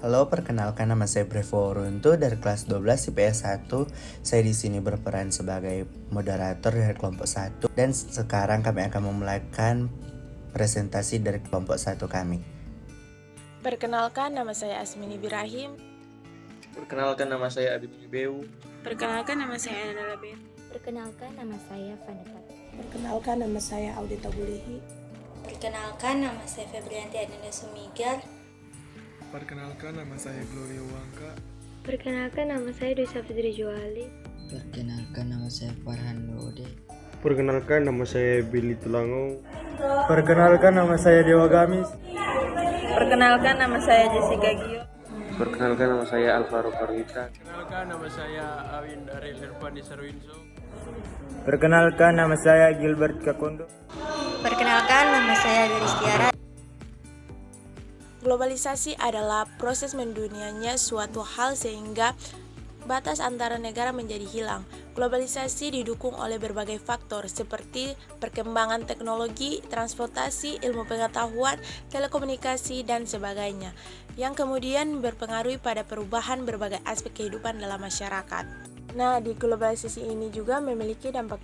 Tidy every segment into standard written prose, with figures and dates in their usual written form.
Halo, perkenalkan nama saya Brevo Runtu dari kelas 12 IPS 1. Saya di sini berperan sebagai moderator dari kelompok 1 dan sekarang kami akan memulaikan presentasi dari kelompok 1 kami. Perkenalkan, nama saya Asmini Birahim. Perkenalkan, nama saya Abi Beu. Perkenalkan, nama saya Ananda Ben. Perkenalkan, nama saya Vanita. Perkenalkan, nama saya Audita Bulihi. Perkenalkan, nama saya Febrianti Adinda Sumigar. Perkenalkan, nama saya Gloria Wangka. Perkenalkan, nama saya Dwi Safitri Juali. Perkenalkan, nama saya Farhan Lode. Perkenalkan, nama saya Billy Tulango. Perkenalkan, nama saya Dewa Gamis. Perkenalkan, nama saya Jessica Gio. Perkenalkan, nama saya Alvaro Parwita. Perkenalkan, nama saya Awin Ariel Irfan Sarwinso. Perkenalkan, nama saya Gilbert Kakondo. Perkenalkan, nama saya Garis Tiara. Globalisasi adalah proses mendunianya suatu hal sehingga batas antara negara menjadi hilang. Globalisasi didukung oleh berbagai faktor seperti perkembangan teknologi, transportasi, ilmu pengetahuan, telekomunikasi, dan sebagainya, yang kemudian berpengaruh pada perubahan berbagai aspek kehidupan dalam masyarakat. Nah, di globalisasi ini juga memiliki dampak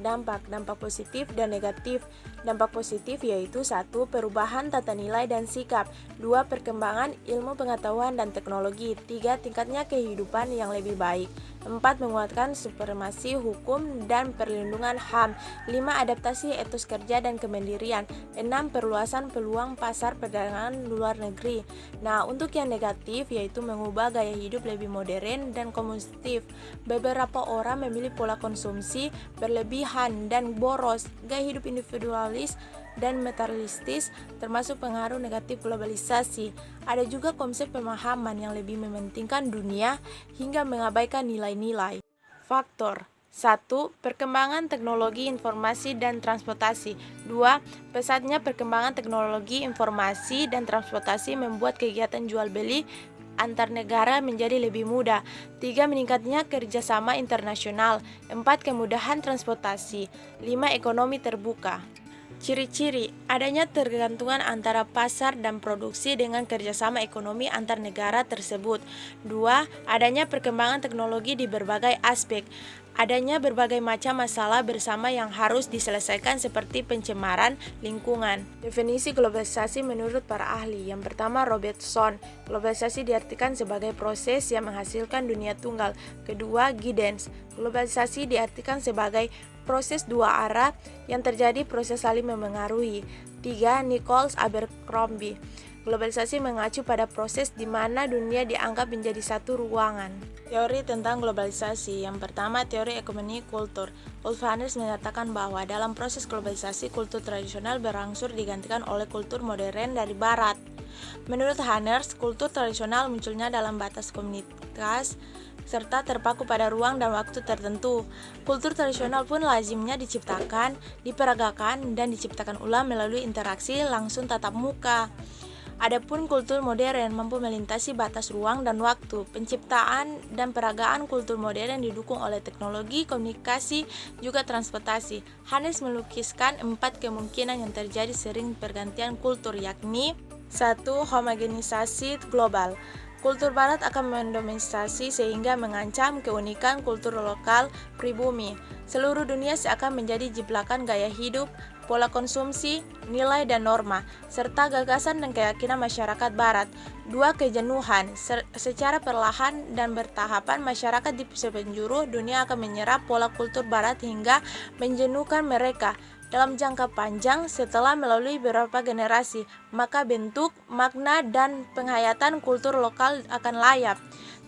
positif dan negatif. Dampak positif yaitu 1. Perubahan tata nilai dan sikap. 2. Perkembangan ilmu pengetahuan dan teknologi. 3. Tingkatnya kehidupan yang lebih baik. 4. Menguatkan supremasi hukum dan perlindungan HAM. 5. Adaptasi etos kerja dan kemandirian. 6. Perluasan peluang pasar perdagangan luar negeri. Nah, untuk yang negatif yaitu mengubah gaya hidup lebih modern dan konsumtif. Beberapa orang memilih pola konsumsi berlebihan dan boros, gaya hidup individualis dan materialistis, termasuk pengaruh negatif globalisasi. Ada juga konsep pemahaman yang lebih mementingkan dunia hingga mengabaikan nilai-nilai. Faktor 1. Perkembangan teknologi informasi dan transportasi. 2. Pesatnya perkembangan teknologi informasi dan transportasi membuat kegiatan jual beli antar negara menjadi lebih mudah. 3. Meningkatnya kerjasama internasional. 4. Kemudahan transportasi. 5. Ekonomi terbuka. Ciri-ciri adanya tergantungan antara pasar dan produksi dengan kerjasama ekonomi antar negara tersebut. 2. Adanya perkembangan teknologi di berbagai aspek. Adanya berbagai macam masalah bersama yang harus diselesaikan seperti pencemaran lingkungan. Definisi globalisasi menurut para ahli. Yang pertama, Robertson. Globalisasi diartikan sebagai proses yang menghasilkan dunia tunggal. Kedua, Giddens. Globalisasi diartikan sebagai proses dua arah yang terjadi proses saling memengaruhi. 3. Nichols Abercrombie. Globalisasi mengacu pada proses di mana dunia dianggap menjadi satu ruangan. Teori tentang globalisasi. Yang pertama, teori ekonomi kultur. Ulf Hannes mengatakan bahwa dalam proses globalisasi, kultur tradisional berangsur digantikan oleh kultur modern dari barat. Menurut Hannes, kultur tradisional munculnya dalam batas komunitas serta terpaku pada ruang dan waktu tertentu. Kultur tradisional pun lazimnya diciptakan, diperagakan, dan diciptakan ulang melalui interaksi langsung tatap muka. Adapun kultur modern mampu melintasi batas ruang dan waktu. Penciptaan dan peragaan kultur modern didukung oleh teknologi, komunikasi, juga transportasi. Hannes melukiskan 4 kemungkinan yang terjadi sering pergantian kultur, yakni 1. Homogenisasi global. Kultur barat akan mendominasi sehingga mengancam keunikan kultur lokal pribumi. Seluruh dunia seakan menjadi jiplakan gaya hidup, pola konsumsi, nilai dan norma, serta gagasan dan keyakinan masyarakat barat. 2. Kejenuhan. Secara perlahan dan bertahapan, masyarakat di sepenjuru dunia akan menyerap pola kultur barat hingga menjenuhkan mereka. Dalam jangka panjang, setelah melalui beberapa generasi, maka bentuk, makna, dan penghayatan kultur lokal akan layap.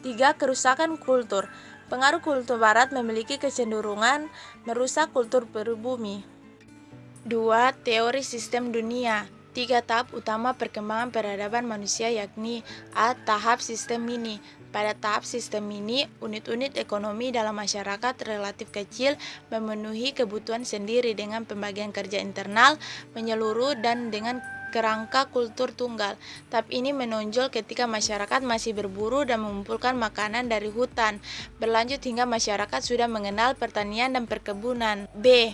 3. Kerusakan kultur. Pengaruh kultur barat memiliki kecenderungan merusak kultur pribumi. 2. Teori sistem dunia. 3 tahap utama perkembangan peradaban manusia, yakni A. Tahap sistem mini. Pada tahap sistem ini, unit-unit ekonomi dalam masyarakat relatif kecil memenuhi kebutuhan sendiri dengan pembagian kerja internal menyeluruh dan dengan kerangka kultur tunggal. Tahap ini menonjol ketika masyarakat masih berburu dan mengumpulkan makanan dari hutan, berlanjut hingga masyarakat sudah mengenal pertanian dan perkebunan. B.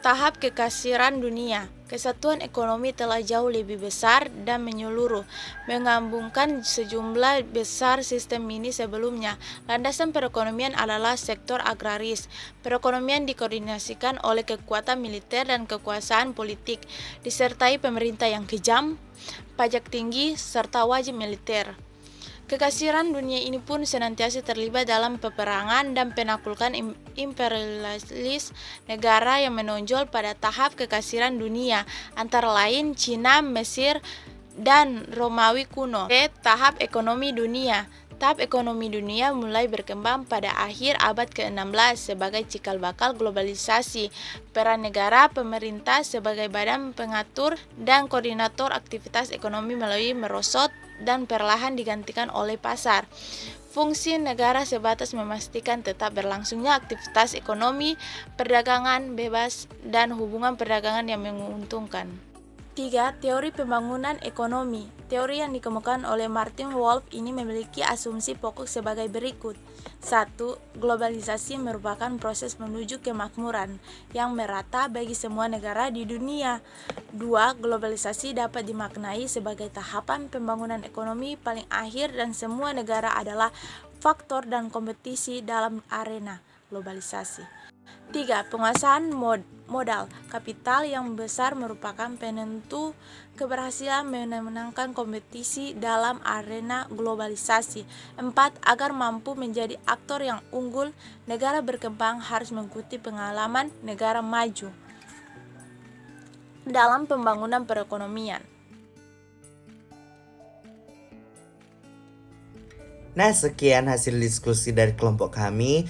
Tahap kekaisaran dunia. Kesatuan ekonomi telah jauh lebih besar dan menyeluruh, menggabungkan sejumlah besar sistem mini sebelumnya. Landasan perekonomian adalah sektor agraris. Perekonomian dikoordinasikan oleh kekuatan militer dan kekuasaan politik, disertai pemerintah yang kejam, pajak tinggi, serta wajib militer. Kekaisaran dunia ini pun senantiasa terlibat dalam peperangan dan penaklukan imperialis negara yang menonjol pada tahap kekaisaran dunia, antara lain Cina, Mesir, dan Romawi kuno. Tahap ekonomi dunia. Tahap ekonomi dunia mulai berkembang pada akhir abad ke-16 sebagai cikal bakal globalisasi. Peran negara, pemerintah sebagai badan pengatur dan koordinator aktivitas ekonomi melalui merosot dan perlahan digantikan oleh pasar. Fungsi negara sebatas memastikan tetap berlangsungnya aktivitas ekonomi, perdagangan bebas, dan hubungan perdagangan yang menguntungkan. 3. Teori pembangunan ekonomi. Teori yang dikemukakan oleh Martin Wolf ini memiliki asumsi pokok sebagai berikut. 1. Globalisasi merupakan proses menuju kemakmuran yang merata bagi semua negara di dunia. 2. Globalisasi dapat dimaknai sebagai tahapan pembangunan ekonomi paling akhir dan semua negara adalah faktor dan kompetisi dalam arena globalisasi. 3. Penguasaan modal kapital yang besar merupakan penentu keberhasilan memenangkan kompetisi dalam arena globalisasi. 4. Agar mampu menjadi aktor yang unggul, negara berkembang harus mengikuti pengalaman negara maju dalam pembangunan perekonomian. Nah, sekian hasil diskusi dari kelompok kami.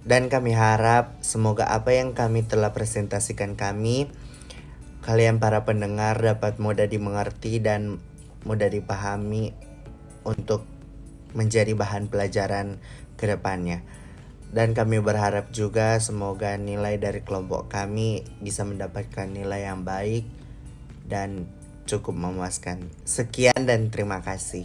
Dan kami harap semoga apa yang kami telah presentasikan kalian para pendengar dapat mudah dimengerti dan mudah dipahami untuk menjadi bahan pelajaran ke depannya. Dan kami berharap juga semoga nilai dari kelompok kami bisa mendapatkan nilai yang baik dan cukup memuaskan. Sekian dan terima kasih.